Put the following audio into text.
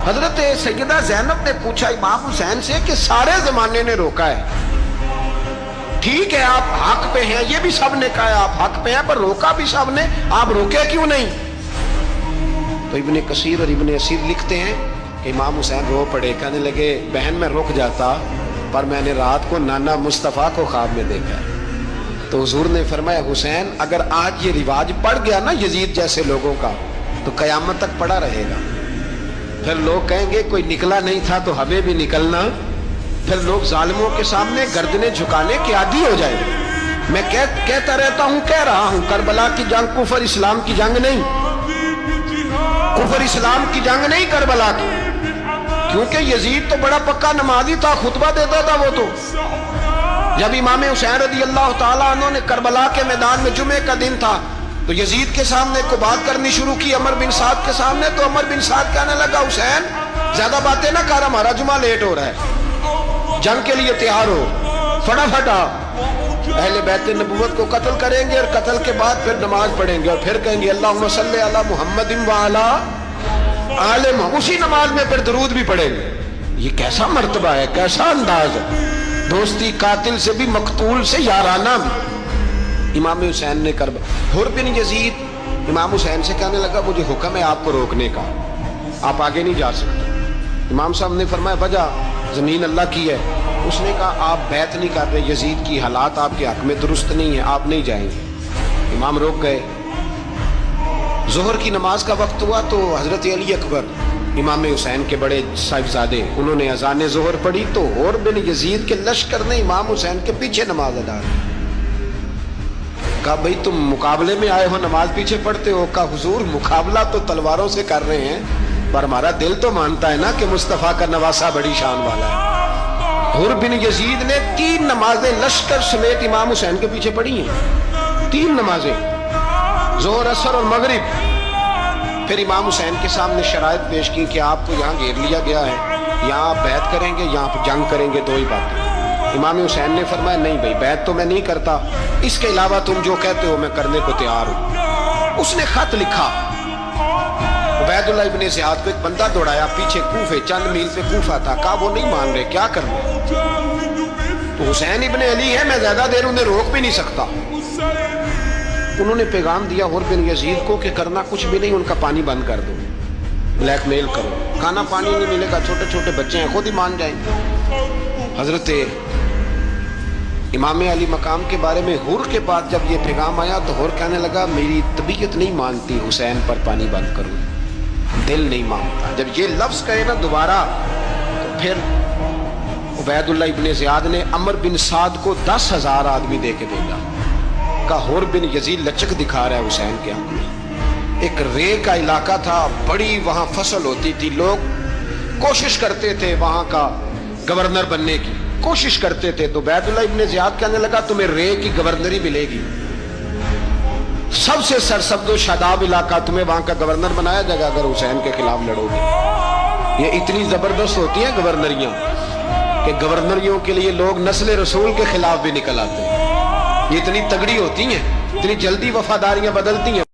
حضرت سیدہ زینب نے پوچھا امام حسین سے کہ سارے زمانے نے روکا ہے، ٹھیک ہے آپ حق پہ ہیں، یہ بھی سب نے کہا آپ حق پہ ہیں، پر روکا بھی سب نے، آپ روکے کیوں نہیں؟ تو ابن کثیر اور ابن اسیر لکھتے ہیں کہ امام حسین رو پڑے، کہنے لگے بہن میں رک جاتا، پر میں نے رات کو نانا مصطفیٰ کو خواب میں دیکھا۔ تو حضور نے فرمایا حسین اگر آج یہ رواج پڑ گیا نا یزید جیسے لوگوں کا تو قیامت تک پڑا رہے گا، پھر لوگ کہیں گے کوئی نکلا نہیں تھا تو ہمیں بھی نکلنا، پھر لوگ ظالموں کے سامنے گردنیں جھکانے کے عادی ہو جائیں گے۔ میں کہتا رہتا ہوں، کہہ رہا ہوں، کربلا کی جنگ کفر اسلام کی جنگ نہیں، کفر اسلام کی جنگ نہیں کربلا کی، کیونکہ یزید تو بڑا پکا نمازی تھا، خطبہ دیتا تھا وہ تو۔ جب امام حسین رضی اللہ تعالیٰ عنہ نے کربلا کے میدان میں جمعے کا دن تھا تو یزید کے سامنے کو بات کرنی شروع کی، عمر بن سعد کے سامنے، تو عمر بن سعد کہنے لگا حسین زیادہ باتیں نہ کر، ہمارا جمعہ لیٹ ہو رہا ہے، جنگ کے لیے تیار ہو، فٹافٹ آ، اہل بیت نبوت کو قتل کریں گے اور قتل کے بعد پھر نماز پڑھیں گے اور پھر کہیں گے اللہم صلی علی محمد وعلی آل محمد، اسی نماز میں پھر درود بھی پڑھیں گے۔ یہ کیسا مرتبہ ہے، کیسا انداز ہے، دوستی قاتل سے بھی مقتول سے یارانہ بھی۔ امام حسین نے حر بن یزید امام حسین سے کہنے لگا مجھے حکم ہے آپ کو روکنے کا، آپ آگے نہیں جا سکتے۔ امام صاحب نے فرمایا وجہ زمین اللہ کی ہے، اس نے کہا آپ بیعت نہیں کر رہے، یزید کی حالات آپ کے حق میں درست نہیں ہے، آپ نہیں جائیں گے۔ امام روک گئے۔ ظہر کی نماز کا وقت ہوا تو حضرت علی اکبر امام حسین کے بڑے صاحبزادے انہوں نے اذان ظہر پڑھی تو حر بن یزید کے لشکر نے امام حسین کے پیچھے نماز ادا کی۔ کہا بھئی تم مقابلے میں آئے ہو نماز پیچھے پڑھتے ہو؟ کہا حضور مقابلہ تو تلواروں سے کر رہے ہیں پر ہمارا دل تو مانتا ہے نا کہ مصطفیٰ کا نواسہ بڑی شان والا ہے۔ حر بن یزید نے 3 نمازیں لشکر سمیت امام حسین کے پیچھے پڑھی ہیں، 3 نمازیں، ظہر اثر اور مغرب۔ پھر امام حسین کے سامنے شرائط پیش کی کہ آپ کو یہاں گھیر لیا گیا ہے، یہاں آپ بیعت کریں گے، یہاں آپ جنگ کریں گے، 2 ہی باتیں۔ امام حسین نے فرمایا نہیں بھائی بیعت تو میں نہیں کرتا، اس کے علاوہ تم جو کہتے ہو میں کرنے کو تیار ہوں۔ اس نے خط لکھا، عبید اللہ ابن زیاد کو ایک بندہ دوڑایا پیچھے کوفے، چند میل پہ کوفہ تھا، کہا وہ نہیں مان رہے، کیا کرنا؟ تو حسین ابن علی ہے، میں زیادہ دیر انہیں روک بھی نہیں سکتا۔ انہوں نے پیغام دیا حر بن یزید کو کہ کرنا کچھ بھی نہیں، ان کا پانی بند کر دو، بلیک میل کرو، کھانا پانی نہیں ملے گا، چھوٹے چھوٹے بچے ہیں خود ہی مان جائیں گے۔ حضرت امام علی مقام کے بارے میں حر کے بعد جب یہ پیغام آیا تو حر کہنے لگا میری طبیعت نہیں مانتی حسین پر پانی بند کروں، دل نہیں مانتا۔ جب یہ لفظ کہے نا دوبارہ تو پھر عبید اللہ ابن زیاد نے عمر بن سعد کو 10,000 آدمی دے کے بھیجا، کہا حر بن یزید لچک دکھا رہا ہے حسین کے آنکھ میں۔ ایک رے کا علاقہ تھا، بڑی وہاں فصل ہوتی تھی، لوگ کوشش کرتے تھے وہاں کا گورنر بننے کی، کوشش کرتے تھے۔ تو عبید اللہ ابن زیاد کہنے لگا تمہیں رے کی گورنری ملے گی، سب سے سرسبز و شاداب علاقہ، تمہیں وہاں کا گورنر بنایا جائے گا اگر حسین کے خلاف لڑو گے۔ یہ اتنی زبردست ہوتی ہیں گورنریاں کہ گورنریوں کے لیے لوگ نسل رسول کے خلاف بھی نکل آتے ہیں، یہ اتنی تگڑی ہوتی ہیں، اتنی جلدی وفاداریاں بدلتی ہیں۔